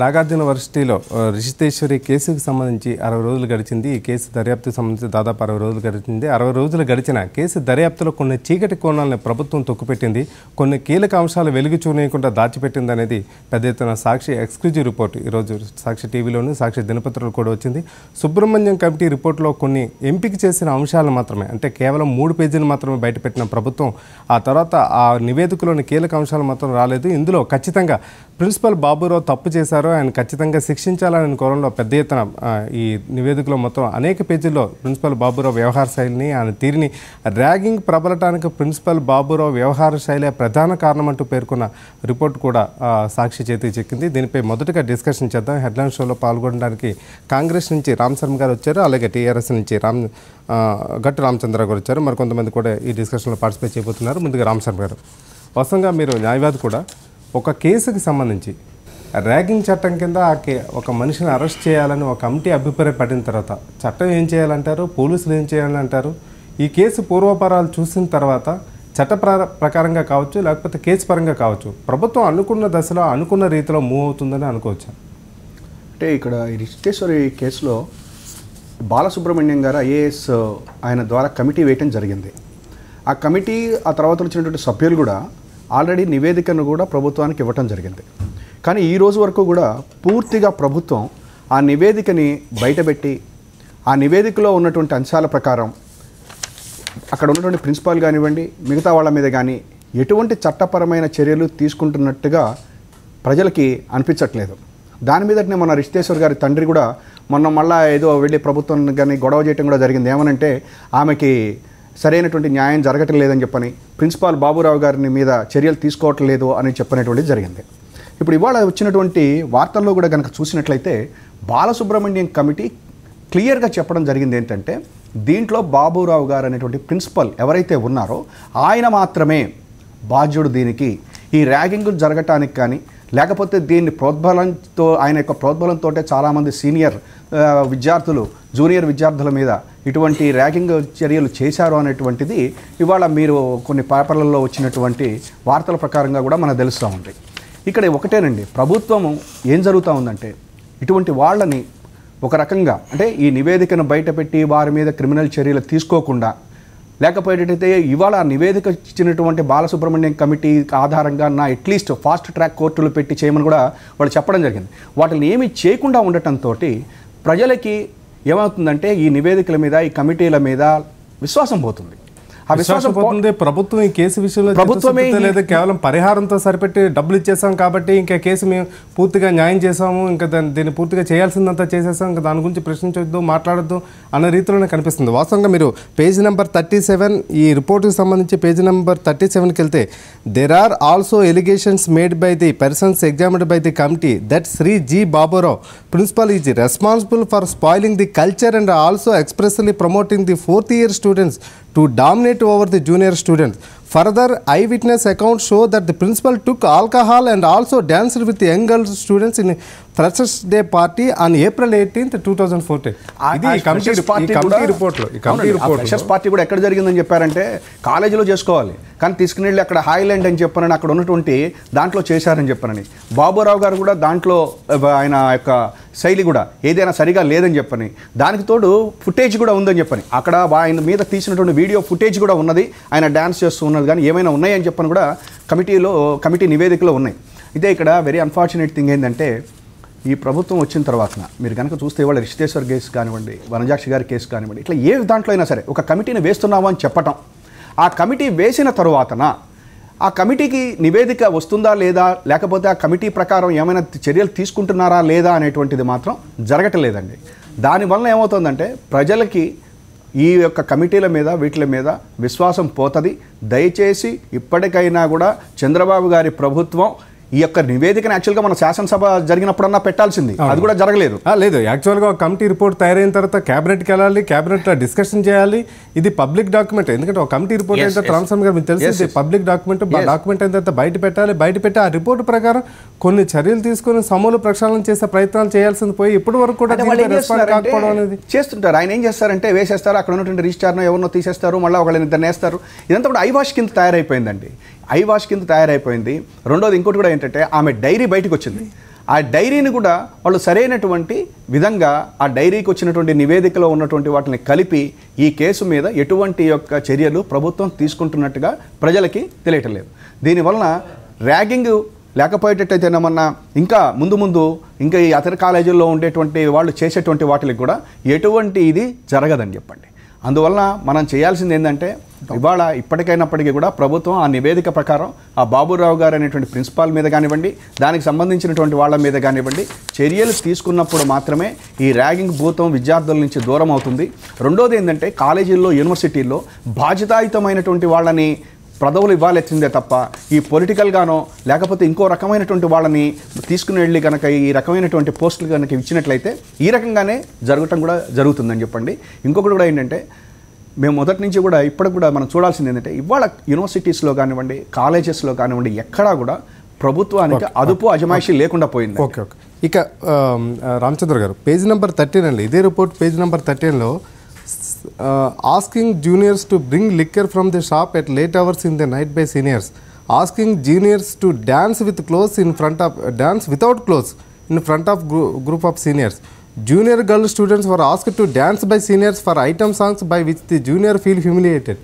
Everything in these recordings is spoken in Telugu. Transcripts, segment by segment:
నాగార్జున వర్సిటీలో రిషితేశ్వరి కేసుకు సంబంధించి 60 రోజులు గడిచింది. ఈ కేసు దర్యాప్తుకు సంబంధించి దాదాపు 60 రోజులు గడిచింది. 60 రోజులు గడిచిన కేసు దర్యాప్తులో కొన్ని చీకటి కోణాలను ప్రభుత్వం తొక్కుపెట్టింది, కొన్ని కీలక అంశాలు వెలుగు చూనేయకుండా దాచిపెట్టింది అనేది పెద్ద ఎత్తున సాక్షి ఎక్స్క్లూజివ్ రిపోర్ట్ ఈరోజు సాక్షి టీవీలోను సాక్షి దినపత్రికలు కూడా వచ్చింది. సుబ్రహ్మణ్యం కమిటీ రిపోర్టులో కొన్ని ఎంపిక చేసిన అంశాలను మాత్రమే, అంటే కేవలం 3 పేజీలు మాత్రమే బయటపెట్టిన ప్రభుత్వం ఆ తర్వాత ఆ నివేదికలోని కీలక అంశాలు మాత్రం రాలేదు. ఇందులో ఖచ్చితంగా ప్రిన్సిపల్ బాబురావు తప్పు చేశారో ఆయన ఖచ్చితంగా శిక్షించాలనే కోణంలో పెద్ద ఎత్తున ఈ నివేదికలో మొత్తం అనేక పేజీల్లో ప్రిన్సిపల్ బాబురావు వ్యవహార శైలిని ఆయన తీరిని ర్యాగింగ్ ప్రబలటానికి ప్రిన్సిపల్ బాబురావు వ్యవహార శైలి ప్రధాన కారణం అంటూ పేర్కొన్న రిపోర్ట్ కూడా సాక్షి చేతికి చెక్కింది. దీనిపై మొదటగా డిస్కషన్ చేద్దాం. హెడ్లైన్ షోలో పాల్గొనడానికి కాంగ్రెస్ నుంచి రామ్ శర్మ గారు వచ్చారు, అలాగే టీఆర్ఎస్ నుంచి గట్టు రామచంద్ర గారు వచ్చారు. మరికొంతమంది కూడా ఈ డిస్కషన్లో పార్టిసిపేట్ చేయబోతున్నారు. ముందుగా రామ్ శర్మ గారు, వాస్తవంగా మీరు న్యాయవాది కూడా, ఒక కేసుకి సంబంధించి ర్యాగింగ్ చట్టం కింద ఒక మనిషిని అరెస్ట్ చేయాలని ఒక కమిటీ అభిప్రాయపడిన తర్వాత చట్టం ఏం చేయాలంటారు, పోలీసులు ఏం చేయాలంటారు? ఈ కేసు పూర్వపరాలు చూసిన తర్వాత చట్ట ప్రకారంగా కావచ్చు, లేకపోతే కేసు పరంగా కావచ్చు, ప్రభుత్వం అనుకున్న దశలో అనుకున్న రీతిలో మూవ్ అవుతుందని అనుకోవచ్చు. అంటే ఇక్కడ ఈ రిషితేశ్వరి కేసులో బాలసుబ్రహ్మణ్యం గారు ఐఏఎస్ ఆయన ద్వారా కమిటీ వేయటం జరిగింది. ఆ కమిటీ ఆ తర్వాత వచ్చినటువంటి సభ్యులు కూడా ఆల్రెడీ నివేదికను కూడా ప్రభుత్వానికి ఇవ్వటం జరిగింది. కానీ ఈ రోజు వరకు కూడా పూర్తిగా ప్రభుత్వం ఆ నివేదికని బయటపెట్టి ఆ నివేదికలో ఉన్నటువంటి అంశాల ప్రకారం అక్కడ ఉన్నటువంటి ప్రిన్సిపాల్ కానివ్వండి, మిగతా వాళ్ళ మీద కానీ ఎటువంటి చట్టపరమైన చర్యలు తీసుకుంటున్నట్టుగా ప్రజలకి అనిపించట్లేదు. దాని మీదనే మన రిషితేశ్వర్ గారి తండ్రి కూడా మొన్న మళ్ళీ ఏదో వెళ్ళి ప్రభుత్వం కానీ గొడవ చేయడం కూడా జరిగింది. ఏమనంటే ఆమెకి సరైనటువంటి న్యాయం జరగటం లేదని చెప్పని, ప్రిన్సిపాల్ బాబురావు గారిని మీద చర్యలు తీసుకోవటం లేదు అని చెప్పినటువంటిది జరిగింది. ఇప్పుడు ఇవాళ వచ్చినటువంటి వార్తల్లో కూడా కనుక చూసినట్లయితే బాలసుబ్రహ్మణ్యం కమిటీ క్లియర్గా చెప్పడం జరిగింది ఏంటంటే, దీంట్లో బాబురావు గారు అనేటువంటి ప్రిన్సిపల్ ఎవరైతే ఉన్నారో ఆయన మాత్రమే బాధ్యుడు. దీనికి ఈ ర్యాగింగ్ జరగటానికి కానీ లేకపోతే దీన్ని ప్రోద్బలంతో ఆయన యొక్క ప్రోద్బలంతో చాలామంది సీనియర్ విద్యార్థులు జూనియర్ విద్యార్థుల మీద ఇటువంటి ర్యాగింగ్ చర్యలు చేశారు అనేటువంటిది ఇవాళ మీరు కొన్ని పేపర్లలో వచ్చినటువంటి వార్తల ప్రకారంగా కూడా మనకు తెలుస్తూ ఉంది. ఇక్కడ ఒకటేనండి, ప్రభుత్వము ఏం జరుగుతూ ఉందంటే ఇటువంటి వాళ్ళని ఒక రకంగా అంటే ఈ నివేదికను బయటపెట్టి వారి మీద క్రిమినల్ చర్యలు తీసుకోకుండా, లేకపోయేటైతే ఇవాళ నివేదిక ఇచ్చినటువంటి బాలసుబ్రహ్మణ్యం కమిటీ ఆధారంగా అట్లీస్ట్ ఫాస్ట్ ట్రాక్ కోర్టులు పెట్టి చేయమని కూడా వాళ్ళు చెప్పడం జరిగింది. వాటిని ఏమీ చేయకుండా ఉండటంతో ప్రజలకి ఏమవుతుందంటే ఈ నివేదికల మీద ఈ కమిటీల మీద విశ్వాసం పోతుంది. ఆ విశ్వాసం పోతుంది. ప్రభుత్వం ఈ కేసు విషయంలో ప్రభుత్వమే లేదా కేవలం పరిహారంతో సరిపెట్టి డబ్బులు ఇచ్చేసాం కాబట్టి ఇంకా కేసు మేము పూర్తిగా న్యాయం చేసాము, ఇంకా దీన్ని పూర్తిగా చేయాల్సిందంతా చేసేసాం, ఇంకా దాని గురించి ప్రశ్నించొద్దు, మాట్లాడద్దు అన్న రీతిలోనే కనిపిస్తుంది. వాస్తవంగా మీరు పేజ్ నెంబర్ 37 ఈ రిపోర్టుకి సంబంధించి పేజ్ నెంబర్ 37కి వెళ్తే, there are also allegations made by the persons examined by the committee that Shri G Baburao principal is responsible for spoiling the culture and also expressly promoting the 4th year students to dominate over the junior students. Further, eyewitness accounts show that the principal took alcohol and also danced with the young girl students in a Freshers Day party on April 18th, 2014. ఇది కమిటీ రిపోర్ట్లో ఫ్రెషర్స్ పార్టీ కూడా ఎక్కడ జరిగిందని చెప్పారంటే కాలేజీలో చేసుకోవాలి, కానీ తీసుకుని అక్కడ హైలాండ్ అని చెప్పానని అక్కడ ఉన్నటువంటి దాంట్లో చేశారని చెప్పానని. బాబురావు గారు కూడా దాంట్లో ఆయన యొక్క శైలి కూడా ఏదైనా సరిగా లేదని చెప్పని, దానికి తోడు ఫుటేజ్ కూడా ఉందని చెప్పని, అక్కడ ఆయన మీద తీసినటువంటి వీడియో ఫుటేజ్ కూడా ఉన్నది, ఆయన డ్యాన్స్ చేస్తూ ఉన్నది, కానీ ఏమైనా ఉన్నాయని చెప్పని కూడా కమిటీ నివేదికలో ఉన్నాయి. ఇదే ఇక్కడ వెరీ అన్ఫార్చునేట్ థింగ్ ఏంటంటే, ఈ ప్రభుత్వం వచ్చిన తర్వాత మీరు కనుక చూస్తే ఇవాళ రిషితేశ్వర్ కేసు కానివ్వండి, వనజాక్షి గారి కేసు కానివ్వండి, ఇట్లా ఏ దాంట్లో అయినా సరే ఒక కమిటీని వేస్తున్నాము అని చెప్పటం, ఆ కమిటీ వేసిన తరువాతన ఆ కమిటీకి నివేదిక వస్తుందా లేదా, లేకపోతే ఆ కమిటీ ప్రకారం ఏమైనా చర్యలు తీసుకుంటున్నారా లేదా అనేటువంటిది మాత్రం జరగట్లేదండి. దానివల్ల ఏమవుతుందంటే ప్రజలకి ఈ యొక్క కమిటీల మీద వీటి మీద విశ్వాసం పోతుంది. దయచేసి ఇప్పటికైనా కూడా చంద్రబాబు గారి ప్రభుత్వం ఈ యొక్క నివేదికను యాక్చువల్గా మన శాసనసభ జరిగినప్పుడన్నా పెట్టాల్సింది, అది కూడా జరగలేదు. లేదు, యాక్చువల్గా కమిటీ రిపోర్ట్ తయారైన తర్వాత క్యాబినెట్కి వెళ్ళాలి, క్యాబినెట్లో డిస్కషన్ చేయాలి. ఇది పబ్లిక్ డాక్యుమెంట్, ఎందుకంటే ఒక కమిటీ రిపోర్ట్ అయితే ట్రాన్స్ఫార్మ్ గారు మీకు తెలిసింది పబ్లిక్ డాక్యుమెంట్. డాక్యుమెంట్ అయిన తర్వాత బయట పెట్టాలి, బయట పెట్టి ఆ రిపోర్ట్ ప్రకారం కొన్ని చర్యలు తీసుకుని సమూల ప్రక్షాళన చేసే ప్రయత్నాలు చేయాల్సింది పోయి ఇప్పటి వరకు కూడా కాకపోవడం అనేది చేస్తుంటారు. ఆయన ఏం చేస్తారంటే వేసేస్తారు, అక్కడ ఉన్నటువంటి రిజిస్టార్ను ఎవరినో తీసేస్తారు, మళ్ళీ ఒకళ్ళని ఇద్దరు వేస్తారు. ఇదంతా కూడా ఐవాష్ కింద తయారైపోయిందండి, ఐవాష్ కింద తయారైపోయింది. రెండోది ఇంకోటి కూడా ఏంటంటే ఆమె డైరీ బయటకు వచ్చింది. ఆ డైరీని కూడా వాళ్ళు సరైనటువంటి విధంగా ఆ డైరీకి వచ్చినటువంటి నివేదికలో ఉన్నటువంటి వాటిని కలిపి ఈ కేసు మీద ఎటువంటి యొక్క చర్యలు ప్రభుత్వం తీసుకుంటున్నట్టుగా ప్రజలకి తెలియటం లేదు. దీనివలన ర్యాగింగ్ లేకపోయేటట్టయితేనేమన్నా ఇంకా ముందు ఇంకా ఈ అతని కాలేజీల్లో ఉండేటువంటి వాళ్ళు చేసేటువంటి వాటికి కూడా ఎటువంటి ఇది జరగదని చెప్పండి. అందువలన మనం చేయాల్సింది ఏంటంటే ఇవాళ ఇప్పటికైనప్పటికీ కూడా ప్రభుత్వం ఆ నివేదిక ప్రకారం ఆ బాబురావు గారు అనేటువంటి ప్రిన్సిపాల్ మీద కానివ్వండి, దానికి సంబంధించినటువంటి వాళ్ళ మీద కానివ్వండి చర్యలు తీసుకున్నప్పుడు మాత్రమే ఈ ర్యాగింగ్ భూతం విద్యార్థుల నుంచి దూరం అవుతుంది. రెండోది ఏంటంటే కాలేజీల్లో, యూనివర్సిటీల్లో బాధ్యతాయుతమైనటువంటి వాళ్ళని పదవులు ఇవ్వాల్సిందే తప్ప ఈ పొలిటికల్గానో లేకపోతే ఇంకో రకమైనటువంటి వాళ్ళని తీసుకుని వెళ్ళి కనుక ఈ రకమైనటువంటి పోస్టులు కనుక ఇచ్చినట్లయితే ఈ రకంగానే జరగటం కూడా జరుగుతుందని చెప్పండి. ఇంకొకటి కూడా ఏంటంటే మేము మొదటి నుంచి కూడా ఇప్పటికి కూడా మనం చూడాల్సింది ఏంటంటే ఇవాళ యూనివర్సిటీస్లో కానివ్వండి, కాలేజెస్లో కానివ్వండి ఎక్కడా కూడా ప్రభుత్వానికి అదుపు అజమాయిషీ లేకుండా పోయింది. ఓకే. ఇక రామచంద్ర గారు పేజ్ నెంబర్ 13 ఇదే రిపోర్ట్ పేజ్ నెంబర్ 13లో asking juniors to bring liquor from the shop at late hours in the night by seniors, asking juniors to dance with clothes in front of dance without clothes in front of group of seniors. Junior girl students were asked to dance by seniors for item songs by which the junior feel humiliated.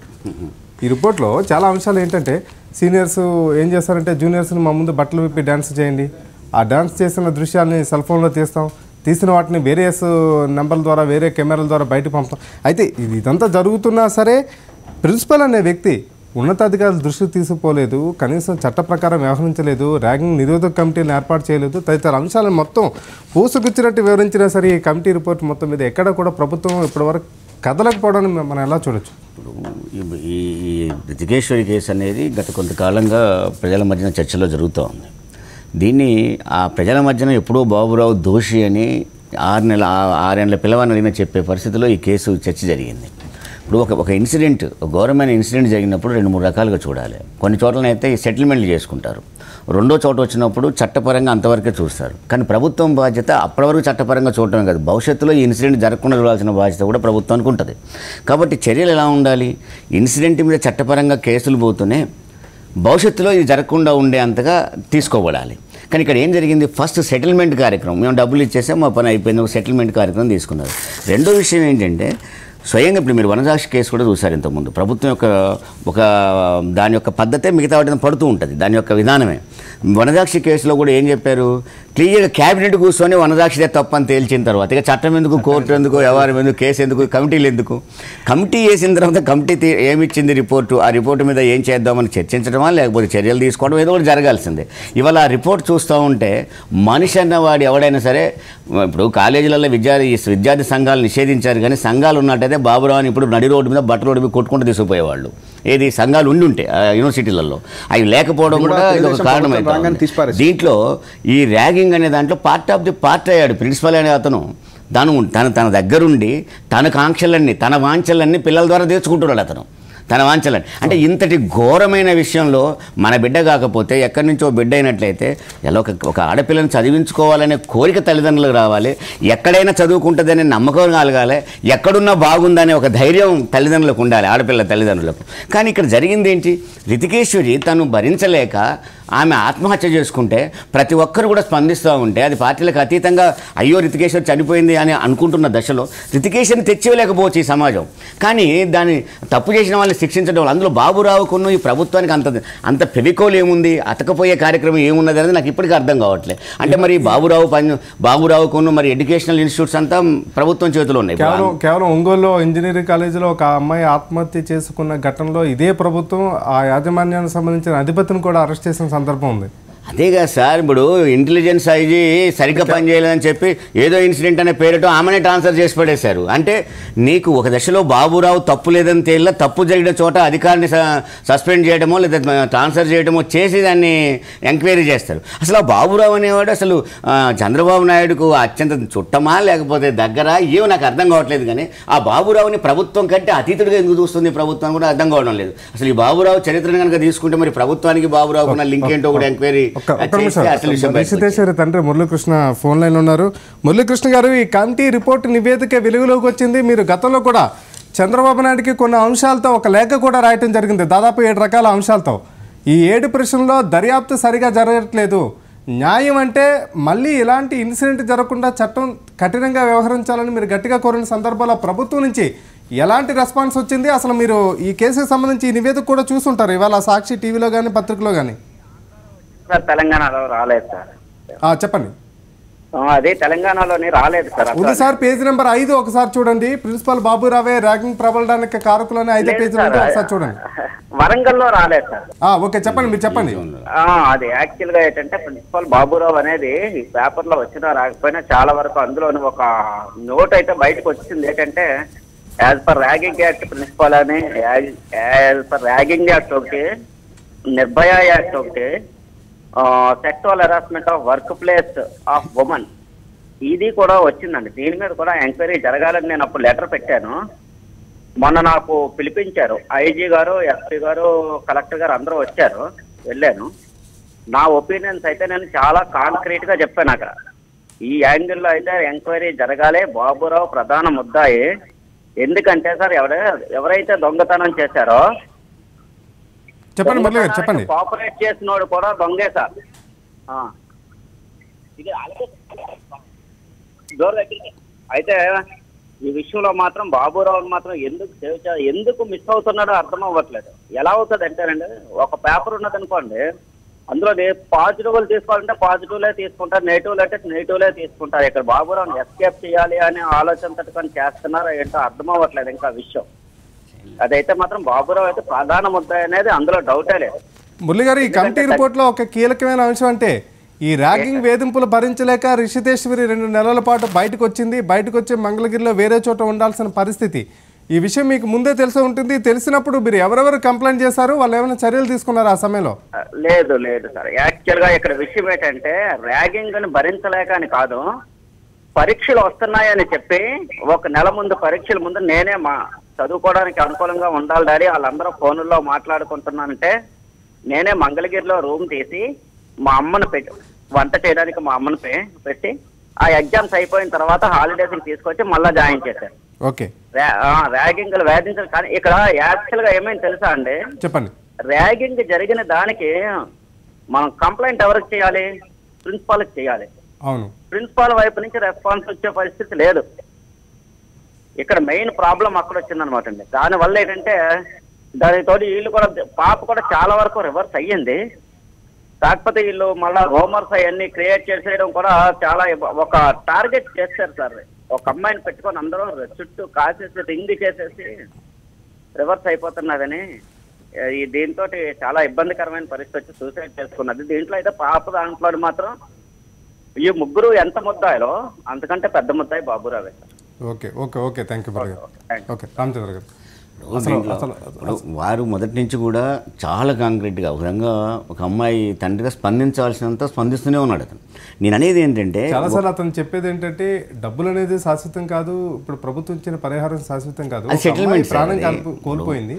ఈ రిపోర్ట్లో చాలా అంశాలు ఏంటంటే సీనియర్స్ ఏం చేస్తారంటే జూనియర్స్ని మా ముందు బట్టలు విప్పి డ్యాన్స్ చేయండి, ఆ డ్యాన్స్ చేసిన దృశ్యాలని సెల్ ఫోన్లో తీసిన వాటిని వేరే నెంబర్ల ద్వారా వేరే కెమెరాల ద్వారా బయటకు పంపుతాం. అయితే ఇదంతా జరుగుతున్నా సరే ప్రిన్సిపల్ అనే వ్యక్తి ఉన్నతాధికారుల దృష్టికి తీసుకుపోలేదు, కనీసం చట్ట ప్రకారం వ్యవహరించలేదు, ర్యాగింగ్ నిరోధక కమిటీని ఏర్పాటు చేయలేదు, తదితర అంశాలను మొత్తం పూసుగుచ్చినట్టు వివరించినా సరే ఈ కమిటీ రిపోర్ట్ మొత్తం మీద ఎక్కడ కూడా ప్రభుత్వం ఇప్పటివరకు కదలకపోవడాన్ని మనం ఎలా చూడొచ్చు? ఈ రితికేశ్వరి కేసు అనేది గత కొంతకాలంగా ప్రజల మధ్యన చర్చలో జరుగుతూ ఉంది. దీన్ని ఆ ప్రజల మధ్యన ఎప్పుడో బాబురావు దోషి అని 6 నెలల పిల్లవాడిని చెప్పే పరిస్థితిలో ఈ కేసు చర్చ జరిగింది. ఇప్పుడు ఒక ఇన్సిడెంట్, ఘోరమైన ఇన్సిడెంట్ జరిగినప్పుడు 2-3 రకాలుగా చూడాలి. కొన్ని చోట్లనైతే ఈ సెటిల్మెంట్లు చేసుకుంటారు, రెండో చోట వచ్చినప్పుడు చట్టపరంగా అంతవరకే చూస్తారు. కానీ ప్రభుత్వం బాధ్యత అప్పటి వరకు చట్టపరంగా చూడటమే కాదు, భవిష్యత్తులో ఈ ఇన్సిడెంట్ జరగకుండా చూడాల్సిన బాధ్యత కూడా ప్రభుత్వానికి ఉంటుంది. కాబట్టి చర్యలు ఎలా ఉండాలి? ఇన్సిడెంట్ మీద చట్టపరంగా కేసులు పోతూనే భవిష్యత్తులో ఇది జరగకుండా ఉండే అంతగా తీసుకోబడాలి. కానీ ఇక్కడ ఏం జరిగింది? ఫస్ట్ సెటిల్మెంట్ కార్యక్రమం, మేము డబ్బులు ఇచ్చేసాం మా పని అయిపోయింది, ఒక సెటిల్మెంట్ కార్యక్రమం తీసుకున్నారు. రెండో విషయం ఏంటంటే స్వయంగా ఇప్పుడు మీరు వనజాక్షి కేసు కూడా చూశారు ఇంతకుముందు. ప్రభుత్వం యొక్క దాని యొక్క పద్ధతే మిగతా వాటిని పడుతూ ఉంటుంది, దాని యొక్క విధానమే. వనజాక్షి కేసులో కూడా ఏం చెప్పారు? క్లియర్గా క్యాబినెట్ కూర్చొని వనజాక్షిదే తప్పని తేల్చిన తర్వాత ఇక చట్టం ఎందుకు, కోర్టు ఎందుకు, వ్యవహారం ఎందుకు, కేసు ఎందుకు, కమిటీలు ఎందుకు? కమిటీ వేసిన తర్వాత కమిటీ ఏమిచ్చింది రిపోర్టు, ఆ రిపోర్టు మీద ఏం చేద్దామని చర్చించడమా లేకపోతే చర్యలు తీసుకోవడం ఏదో ఒకటి జరగాల్సిందే. ఇవాళ ఆ రిపోర్ట్ చూస్తూ ఉంటే మనిషి అన్నవాడు ఎవడైనా సరే, ఇప్పుడు కాలేజీలలో విద్యార్థి సంఘాలు నిషేధించారు, కానీ సంఘాలు ఉన్నట్టయితే బాబురావుని ఇప్పుడు నడి రోడ్డు మీద బట్ట రోడ్డు మీద కొట్టుకుంటూ తీసుకుపోయేవాళ్ళు. ఏది సంఘాలు ఉంటే యూనివర్సిటీలలో అవి లేకపోవడం కూడా ఇది ఒక కారణమైంది. దీంట్లో ఈ ర్యాగింగ్ అనే దాంట్లో పార్ట్ అయ్యాడు ప్రిన్సిపల్ అనే అతను. తన దగ్గరుండి తన కాంక్షలన్నీ, తన వాంఛలన్నీ పిల్లల ద్వారా తీర్చుకుంటున్నాడు అతను, తన వాంఛలని. అంటే ఇంతటి ఘోరమైన విషయంలో మన బిడ్డ కాకపోతే ఎక్కడి నుంచో బిడ్డ అయినట్లయితే ఎలా ఒక ఆడపిల్లని చదివించుకోవాలనే కోరిక తల్లిదండ్రులకు రావాలి, ఎక్కడైనా చదువుకుంటుందనే నమ్మకం కలగాలి, ఎక్కడున్నా బాగుందనే ఒక ధైర్యం తల్లిదండ్రులకు ఉండాలి, ఆడపిల్ల తల్లిదండ్రులకు. కానీ ఇక్కడ జరిగింది ఏంటి? రితికేశ్వరి తను భరించలేక ఆమె ఆత్మహత్య చేసుకుంటే ప్రతి ఒక్కరు కూడా స్పందిస్తూ ఉంటే అది పార్టీలకు అతీతంగా అయ్యో రితికేశ్వరి చనిపోయింది అని అనుకుంటున్న దశలో రితికేశ్వరిని తెచ్చివేయలేకపోవచ్చు ఈ సమాజం. కానీ దాన్ని తప్పు చేసిన వాళ్ళని శిక్షించడం, అందులో బాబురావుకున్న ఈ ప్రభుత్వానికి అంత ఫెవికోల్ ఏముంది, అతకపోయే కార్యక్రమం ఏమున్నది అనేది నాకు ఇప్పటికీ అర్థం కావట్లేదు. అంటే మరి బాబురావుకున్న మరి ఎడ్యుకేషనల్ ఇన్స్టిట్యూట్స్ అంతా ప్రభుత్వం చేతిలో ఉన్నాయి. కేవలం ఒంగోలులో ఇంజనీరింగ్ కాలేజీలో ఒక అమ్మాయి ఆత్మహత్య చేసుకున్న ఘటనలో ఇదే ప్రభుత్వం ఆ యాజమాన్యానికి సంబంధించిన అధిపతిని కూడా అరెస్ట్ చేసిన సందర్భం ఉంది. అదేగా సార్, ఇప్పుడు ఇంటెలిజెన్స్ ఐజీ సరిగ్గా పనిచేయలేదని చెప్పి ఏదో ఇన్సిడెంట్ అనే పేరుతో ఆమెనే ట్రాన్స్ఫర్ చేసి పడేశారు. అంటే నీకు ఒక దశలో బాబురావు తప్పు లేదని తేలినా తప్పు జరిగిన చోట అధికారిని సస్పెండ్ చేయడమో లేదా ట్రాన్స్ఫర్ చేయడమో చేసి దాన్ని ఎంక్వైరీ చేస్తారు. అసలు ఆ బాబురావు అనేవాడు అసలు చంద్రబాబు నాయుడుకు అత్యంత చుట్టమా లేకపోతే దగ్గర ఏమో నాకు అర్థం కావట్లేదు. కానీ ఆ బాబురావుని ప్రభుత్వం కంటే అతీతుడిగా ఎందుకు చూస్తుంది ప్రభుత్వం కూడా అర్థం కావడం లేదు. అసలు ఈ బాబురావు చరిత్రను కనుక తీసుకుంటే మరి ప్రభుత్వానికి బాబురావుకున్న లింక్ ఏంటో కూడా ఎంక్వైరీ. రిషితేశ్వరి తండ్రి మురళీకృష్ణ ఫోన్ లైన్ ఉన్నారు. మురళీకృష్ణ గారు, ఈ కమిటీ రిపోర్ట్ నివేదిక వెలుగులోకి వచ్చింది. మీరు గతంలో కూడా చంద్రబాబు నాయుడుకి కొన్ని అంశాలతో ఒక లేఖ కూడా రాయటం జరిగింది, దాదాపు 7 రకాల అంశాలతో. ఈ 7 ప్రశ్నల్లో దర్యాప్తు సరిగా జరగట్లేదు, న్యాయం అంటే మళ్ళీ ఇలాంటి ఇన్సిడెంట్ జరగకుండా చట్టం కఠినంగా వ్యవహరించాలని మీరు గట్టిగా కోరిన సందర్భాల్లో ప్రభుత్వం నుంచి ఎలాంటి రెస్పాన్స్ వచ్చింది? అసలు మీరు ఈ కేసుకు సంబంధించి ఈ నివేదిక కూడా చూసుంటారు ఇవాళ సాక్షి టీవీలో కానీ పత్రికలో కానీ. సార్ తెలంగాణలో రాలేదు సార్. చెప్పండి. అదే తెలంగాణలోని రాలేదు సార్. ఉంది సార్, పేజీ నెంబర్ 5 ఒకసారి చూడండి. ప్రిన్సిపల్ బాబురావే ర్యాగింగ్ ప్రబలడానికి కారకులని 5 పేజీలు ఒకసారి చూడండి. వరంగల్లో రాలేదు సార్. ఓకే చెప్పండి, మీరు చెప్పండి. అది యాక్చువల్ గా ఏంటంటే ప్రిన్సిపల్ బాబురావు అనేది ఈ పేపర్ లో వచ్చినా రాకపోయినా చాలా వరకు అందులోని ఒక నోట్ అయితే బయటకు వచ్చింది. ఏంటంటే as per ragging act principal అని, యాజ్ పర్ ర్యాగింగ్ యాక్ట్ ఒకటి, నిర్భయ యాక్ట్ ఒకటి, sexual harassment of work place of women ఇది కూడా వచ్చిందండి. దీని మీద కూడా ఎంక్వైరీ జరగాలని నేను అప్పుడు లెటర్ పెట్టాను. మొన్న నాకు పిలిపించారు ఐజీ గారు, ఎస్పీ గారు, కలెక్టర్ గారు అందరూ వచ్చారు, వెళ్ళాను. నా ఒపీనియన్స్ అయితే నేను చాలా కాంక్రీట్ గా చెప్పాను. అక్కడ ఈ యాంగిల్లో అయితే ఎంక్వైరీ జరగాలి, బాబురావు ప్రధాన ముద్దాయి. ఎందుకంటే సార్ ఎవరైతే దొంగతనం చేశారో చెప్పండి మురళి గారు, చెప్పండి. కోఆపరేట్ చేసినోడు కూడా దొంగే సార్. అయితే ఈ విషయంలో మాత్రం బాబురావు మాత్రం ఎందుకు మిస్ అవుతున్నాడో అర్థం అవ్వట్లేదు. ఎలా అవుతుంది అంటేనండి, ఒక పేపర్ ఉన్నది అనుకోండి, అందులో పాజిటివ్లు తీసుకోవాలంటే పాజిటివ్లే తీసుకుంటారు, నెగిటివ్లు అంటే నెగిటివ్లే తీసుకుంటారు. ఇక్కడ బాబురావుని ఎస్కేప్ చేయాలి అనే ఆలోచన తట్టుకొని చేస్తున్నారో ఏంటో అర్థం అవ్వట్లేదు ఇంకా విషయం. అదైతే మాత్రం బాబురావు అయితే ప్రధాన ముద్ద అనేది అందులో డౌటే లేదు. మురళి గారు, ఈ కమిటీ రిపోర్ట్ లో ఒక కీలకమైన అంశం అంటే ఈ ర్యాగింగ్ వేధింపులు భరించలేక రిషితేశ్వరి 2 నెలల పాటు బయటకు వచ్చింది. బయటకు వచ్చి మంగళగిరిలో వేరే చోట ఉండాల్సిన పరిస్థితి. ఈ విషయం మీకు ముందే తెలిసి ఉంటుంది. తెలిసినప్పుడు మీరు ఎవరెవరు కంప్లైంట్ చేశారు, వాళ్ళు ఏమైనా చర్యలు తీసుకున్నారు ఆ సమయంలో? లేదు సార్. యాక్చువల్ గా ఇక్కడ విషయం ఏంటంటే ర్యాగింగ్ అని భరించలేక అని కాదు, పరీక్షలు వస్తున్నాయని చెప్పి 1 నెల ముందు పరీక్షల ముందు నేనే చదువుకోవడానికి అనుకూలంగా ఉండాలి డాడీ, వాళ్ళందరూ ఫోన్లో మాట్లాడుకుంటున్నానంటే నేనే మంగళగిరిలో రూమ్ తీసి మా అమ్మను వంట చేయడానికి మా అమ్మను పెట్టి ఆ ఎగ్జామ్స్ అయిపోయిన తర్వాత హాలిడేస్కి తీసుకొచ్చి మళ్ళీ జాయిన్ చేశారు. ఓకే. ర్యాగింగ్ వేధించాలి. కానీ ఇక్కడ యాక్చువల్ గా ఏమైంది తెలుసా అండి, చెప్పండి. ర్యాగింగ్ జరిగిన దానికి మనం కంప్లైంట్ ఎవరికి చేయాలి? ప్రిన్సిపాల్కి చేయాలి. అవును. ప్రిన్సిపాల్ వైపు నుంచి రెస్పాన్స్ వచ్చే పరిస్థితి లేదు. ఇక్కడ మెయిన్ ప్రాబ్లం అక్కడ వచ్చిందనమాట అండి. దానివల్ల ఏంటంటే దానితో వీళ్ళు కూడా పాప కూడా చాలా వరకు రివర్స్ అయ్యింది. కాకపోతే వీళ్ళు మళ్ళా రూమర్స్ అవన్నీ క్రియేట్ చేసేయడం కూడా చాలా ఒక టార్గెట్ చేశారు సార్. ఒక అమ్మాయిని పెట్టుకొని అందరూ చుట్టూ కాసేసి రింగ్ చేసేసి రివర్స్ అయిపోతున్నదని దీంతో చాలా ఇబ్బందికరమైన పరిస్థితి వచ్చి సూసైడ్ చేసుకున్నది. దీంట్లో అయితే పాప దాంట్లో మాత్రం ఈ ముగ్గురు ఎంత ముద్దాయిలో అంతకంటే పెద్ద ముద్దాయి బాబురావే sir. Okay okay okay thank you Murali garu. Okay Ramachandra గారు, వారు మొదటి నుంచి కూడా చాలా కాంక్రీట్గా ఒక విధంగా ఒక అమ్మాయి తండ్రిగా స్పందించాల్సినంత స్పందిస్తూనే ఉన్నాడు అతను. నేను అనేది ఏంటంటే చాలాసార్లు అతను చెప్పేది ఏంటంటే డబ్బులు అనేది శాశ్వతం కాదు, ఇప్పుడు ప్రభుత్వం ఇచ్చిన పరిహారం శాశ్వతం కాదు. సెటిల్మెంట్ ప్రాణం కోల్పోయింది,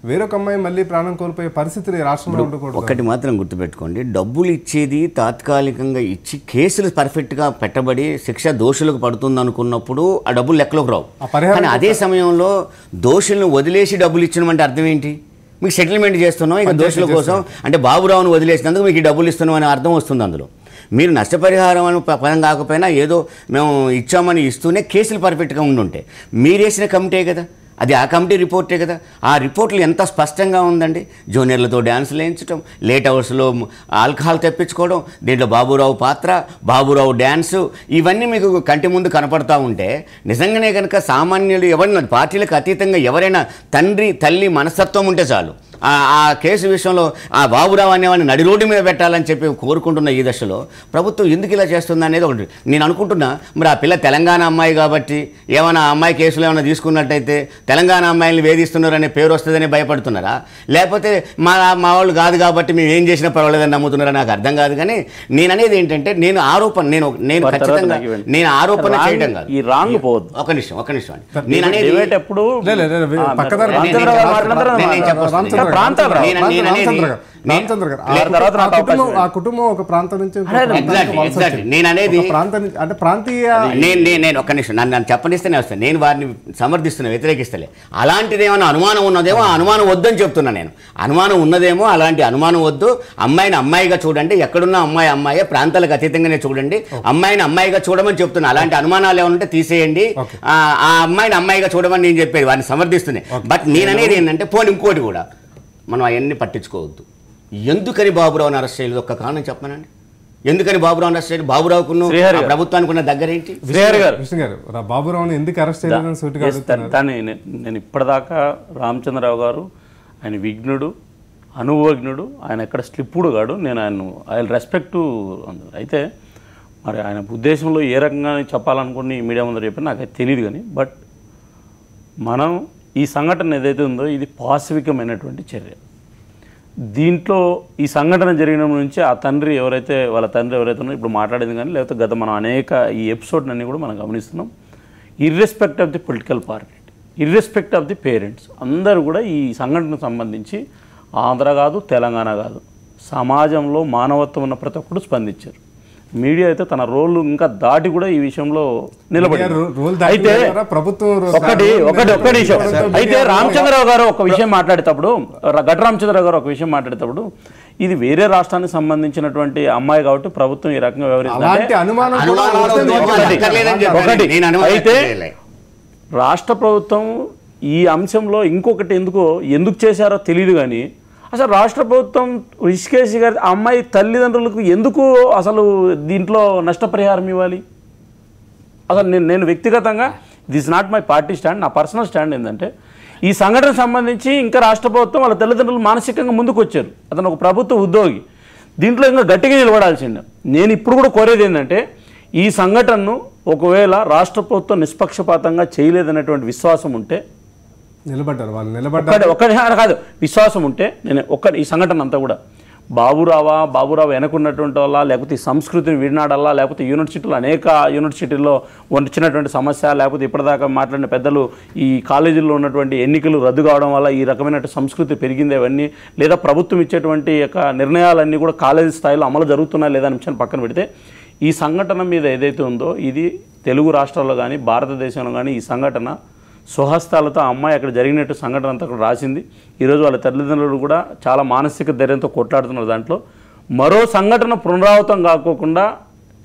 వేరొక అమ్మాయి మళ్ళీ ప్రాణం కోల్పోయే పరిస్థితులు రాష్ట్రంలో ఉండకూడదు. ఒకటి మాత్రం గుర్తుపెట్టుకోండి, డబ్బులు ఇచ్చేది తాత్కాలికంగా ఇచ్చి కేసులు పర్ఫెక్ట్గా పెట్టబడి శిక్ష దోషులకు పడుతుంది అనుకున్నప్పుడు ఆ డబ్బులు లెక్కలోకి రావు. కానీ అదే సమయంలో దోషులను వదిలేసి డబ్బులు ఇచ్చినాం అంటే అర్థం ఏంటి? మీకు సెటిల్మెంట్ చేస్తున్నాం ఇక దోషుల కోసం అంటే బాబురావును వదిలేసినందుకు మీకు ఈ డబ్బులు ఇస్తున్నాం అనే అర్థం వస్తుంది అందులో. మీరు నష్టపరిహారం అని పరం కాకపోయినా ఏదో మేము ఇచ్చామని ఇస్తూనే కేసులు పర్ఫెక్ట్గా ఉండుంటే మీరు వేసిన కమిటీ కదా, అది ఆ కమిటీ రిపోర్టే కదా. ఆ రిపోర్ట్లు ఎంత స్పష్టంగా ఉందండి. జూనియర్లతో డ్యాన్సులు వేయించడం, లేట్ అవర్స్లో ఆల్కహాల్ తెప్పించుకోవడం, దీంట్లో బాబురావు పాత్ర, బాబురావు డ్యాన్సు, ఇవన్నీ మీకు కంటి ముందు కనపడతా ఉంటే నిజంగానే కనుక సామాన్యులు ఎవరైనా పార్టీలకు అతీతంగా ఎవరైనా తండ్రి తల్లి మనస్తత్వం ఉంటే చాలు ఆ కేసు విషయంలో ఆ బాబురావు అనేవాడిని నడి రోడ్డు మీద పెట్టాలని చెప్పి కోరుకుంటున్న ఈ దశలో ప్రభుత్వం ఎందుకు ఇలా చేస్తుంది అనేది ఒకటి నేను అనుకుంటున్నా. మరి ఆ పిల్ల తెలంగాణ అమ్మాయి కాబట్టి ఏమైనా అమ్మాయి కేసులు ఏమైనా తీసుకున్నట్టయితే తెలంగాణ అమ్మాయిని వేధిస్తున్నారనే పేరు వస్తుందని భయపడుతున్నారా, లేకపోతే మా వాళ్ళు కాదు కాబట్టి మేము ఏం చేసినా పర్వాలేదని నమ్ముతున్నారా, నాకు అర్థం కాదు. కానీ నేను అనేది ఏంటంటే నేను ఖచ్చితంగా నేను ఆరోపణ చేయడం కాదు. ఒక నిమిషం నేను అనేది ప్రాంతాలు రావు. ఆ కుటుంబం ఒక ప్రాంతం నుంచి నేను అనేది ప్రాంతం అంటే ప్రాంతీయ నేను ఒక్క నిమిషం నన్ను చెప్పనిస్తేనే వస్తాను. నేను వారిని సమర్థిస్తున్నా, వ్యతిరేకిస్తలే. అలాంటిది ఏమైనా అనుమానం ఉన్నదేమో, అనుమానం వద్దని చెప్తున్నా నేను. అనుమానం ఉన్నదేమో, అలాంటి అనుమానం వద్దు. అమ్మాయిని అమ్మాయిగా చూడండి, ఎక్కడున్న అమ్మాయే, ప్రాంతాలకు అతీతంగానే చూడండి. అమ్మాయిని అమ్మాయిగా చూడమని చెప్తున్నా. అలాంటి అనుమానాలు ఏమైనా ఉంటే తీసేయండి. ఆ అమ్మాయిని అమ్మాయిగా చూడమని నేను చెప్పేది, వారిని సమర్థిస్తున్నాయి. బట్ నేననేది ఏంటంటే పోనీ ఇంకోటి కూడా మనం అవన్నీ పట్టించుకోవద్దు. ఎందుకని బాబురావుని అరెస్ట్ చేయలేదు? ఒక్క కారణం చెప్పమనండి. ఎందుకని బాబురావుని అరెస్ట్ చేయలేదు? బాబురావుకున్న ప్రభుత్వానికి ఉన్న దగ్గర ఏంటి? కృష్ణ గారు, బాబురావుని ఎందుకు అరెస్ట్ చేయలేదని సూటిగా దాన్ని నేను ఇప్పటిదాకా రామచంద్రరావు గారు ఆయన విఘ్నుడు, అనుభవజ్ఞుడు, ఆయన ఎక్కడ స్లిప్పుడు కాడు. నేను ఐ రెస్పెక్ట్. అయితే మరి ఆయన ఉద్దేశంలో ఏ రకంగా చెప్పాలనుకుని మీడియా ముందర చెప్పినా నాకైతే తెలియదు. కానీ బట్ మనం ఈ సంఘటన ఏదైతే ఉందో ఇది పాశవికమైనటువంటి చర్య. దీంట్లో ఈ సంఘటన జరిగిన నుంచి ఆ తండ్రి ఎవరైతే వాళ్ళ తండ్రి ఎవరైతే ఉన్నారో ఇప్పుడు మాట్లాడింది కానీ, లేకపోతే గత మనం అనేక ఈ ఎపిసోడ్ అన్నీ కూడా మనం గమనిస్తున్నాం. Irrespective of the political party, irrespective of the parents, అందరూ కూడా ఈ సంఘటనకు సంబంధించి ఆంధ్ర కాదు, తెలంగాణ కాదు, సమాజంలో మానవత్వం ఉన్న ప్రతి ఒక్కరు స్పందించారు. మీడియా అయితే తన రోల్ ఇంకా దాటి కూడా ఈ విషయంలో నిలబడింది. అయితే ఒక్క నిమిషం. అయితే రామచంద్రరావు గారు ఒక విషయం మాట్లాడేటప్పుడు, రామచంద్రరావు గారు ఒక విషయం మాట్లాడేటప్పుడు, ఇది వేరే రాష్ట్రానికి సంబంధించినటువంటి అమ్మాయి కాబట్టి ప్రభుత్వం ఈ రకంగా వ్యవహరిస్తుంది. అయితే రాష్ట్ర ప్రభుత్వం ఈ అంశంలో ఇంకొకటి ఎందుకు చేశారో తెలియదు. కానీ అసలు రాష్ట్ర ప్రభుత్వం రిషికేశ్ గారి అమ్మాయి తల్లిదండ్రులకు ఎందుకు అసలు దీంట్లో నష్టపరిహారం ఇవ్వాలి? అసలు నేను వ్యక్తిగతంగా, this not my party stand, నా పర్సనల్ స్టాండ్ ఏంటంటే ఈ సంఘటన సంబంధించి ఇంకా రాష్ట్ర ప్రభుత్వం వాళ్ళ తల్లిదండ్రులు మానసికంగా ముందుకు వచ్చారు. అతను ఒక ప్రభుత్వ ఉద్యోగి, దీంట్లో ఇంకా గట్టిగా నిలబడాల్సిందే. నేను ఇప్పుడు కూడా కోరేది ఏంటంటే ఈ సంఘటనను ఒకవేళ రాష్ట్ర ప్రభుత్వం నిష్పక్షపాతంగా చేయలేదనేటువంటి విశ్వాసం ఉంటే ఒక్కటి కాదు, విశ్వాసం ఉంటే నేను ఈ సంఘటన అంతా కూడా బాబురావు వెనకున్నటువంటి వల్ల, లేకపోతే ఈ సంస్కృతిని విడినాడల్లా, లేకపోతే యూనివర్సిటీలో అనేక యూనివర్సిటీల్లో వచ్చినటువంటి సమస్య, లేకపోతే ఇప్పటిదాకా మాట్లాడిన పెద్దలు ఈ కాలేజీల్లో ఉన్నటువంటి ఎన్నికలు రద్దు కావడం వల్ల ఈ రకమైన సంస్కృతి పెరిగింది అవన్నీ, లేదా ప్రభుత్వం ఇచ్చేటువంటి యొక్క నిర్ణయాలన్నీ కూడా కాలేజీ స్థాయిలో అమలు జరుగుతున్నాయా లేదా అనే విషయాన్ని పక్కన పెడితే ఈ సంఘటన మీద ఏదైతే ఉందో ఇది తెలుగు రాష్ట్రాల్లో కానీ భారతదేశంలో కానీ ఈ సంఘటన స్వహస్తాలతో అమ్మాయి అక్కడ జరిగినట్టు సంఘటన అంతా అక్కడ రాసింది. ఈరోజు వాళ్ళ తల్లిదండ్రులు కూడా చాలా మానసిక ధైర్యంతో కొట్లాడుతున్నారు. దాంట్లో మరో సంఘటన పునరావృతం కాకోకుండా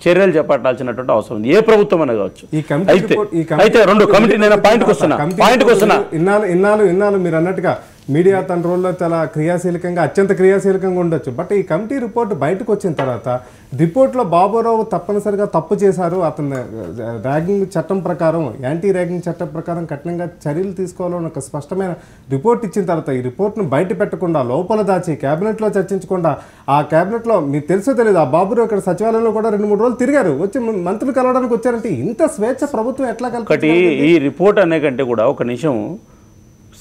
చర్యలు చేపట్టాల్సినటువంటి అవసరం ఉంది, ఏ ప్రభుత్వం అనే కావచ్చు. అయితే రెండు కమిటీ, నేను పాయింట్కి వస్తున్నా. ఇన్నాళ్ళు మీరు అన్నట్టుగా మీడియా తన రోల్లో చాలా అత్యంత క్రియాశీలకంగా ఉండొచ్చు. బట్ ఈ కమిటీ రిపోర్ట్ బయటకు వచ్చిన తర్వాత రిపోర్ట్లో బాబురావు తప్పనిసరిగా తప్పు చేశారు, అతను ర్యాగింగ్ చట్టం ప్రకారం, యాంటీ ర్యాగింగ్ చట్టం ప్రకారం కఠినంగా చర్యలు తీసుకోవాలని ఒక స్పష్టమైన రిపోర్ట్ ఇచ్చిన తర్వాత ఈ రిపోర్ట్ను బయట పెట్టకుండా, లోపల దాచి, క్యాబినెట్లో చర్చించకుండా, ఆ క్యాబినెట్లో మీకు తెలుసో తెలియదు, ఆ బాబురావు ఇక్కడ సచివాలయంలో కూడా 2-3 రోజులు తిరిగారు, వచ్చి మంత్రులు కలవడానికి వచ్చారంటే ఇంత స్వేచ్ఛ ప్రభుత్వం ఎట్లా ఒకటి ఈ రిపోర్ట్ అనే కంటే కూడా ఒక నిమిషం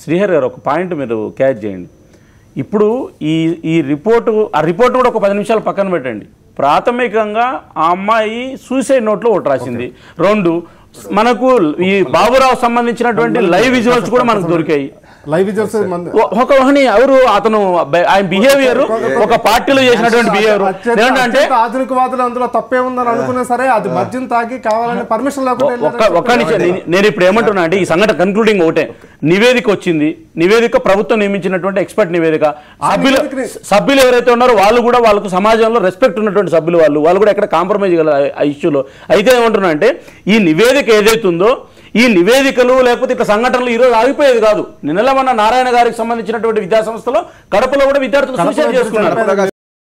శ్రీహరి గారు ఒక పాయింట్ మీరు క్యాచ్ చేయండి. ఇప్పుడు ఈ రిపోర్టు కూడా ఒక 10 నిమిషాలు పక్కన పెట్టండి. ప్రాథమికంగా ఆ అమ్మాయి సూసైడ్ నోట్లో ఒకటి రాసింది. 2 మనకు ఈ బాబురావు సంబంధించినటువంటి లైవ్ విజువల్స్ కూడా మనకు దొరికాయి. ఎవరు అతను ఆయన బిహేవియర్ ఒక పార్టీలో చేసినటువంటి బిహేవియర్ ఏంటంటే ఆధునికవాదులు అందులో తప్పే ఉందని అనుకున్నా సరే అది మద్యం తాగి కావాలని పర్మిషన్ ఒక్క నిమిషం. నేను ఇప్పుడు ఏమంటున్నా అంటే ఈ సంఘటన కన్క్లూడింగ్ ఒకటే, నివేదిక వచ్చింది, నివేదిక ప్రభుత్వం నియమించినటువంటి ఎక్స్పర్ట్ నివేదిక, సభ్యులు ఎవరైతే ఉన్నారో వాళ్ళు కూడా వాళ్ళకు సమాజంలో రెస్పెక్ట్ ఉన్నటువంటి సభ్యులు వాళ్ళు కూడా ఎక్కడ కాంప్రమైజ్ గల ఆ ఇష్యూలో. అయితే ఏమంటున్నా అంటే ఈ నివేదిక ఏదైతుందో ఈ నివేదికలు లేకపోతే ఇట్లా సంఘటనలు ఈరోజు ఆగిపోయేది కాదు. నిన్నల మన నారాయణ గారికి సంబంధించినటువంటి విద్యాసంస్థలో కడపలో కూడా విద్యార్థులు సూసైడ్ చేసుకున్నారు.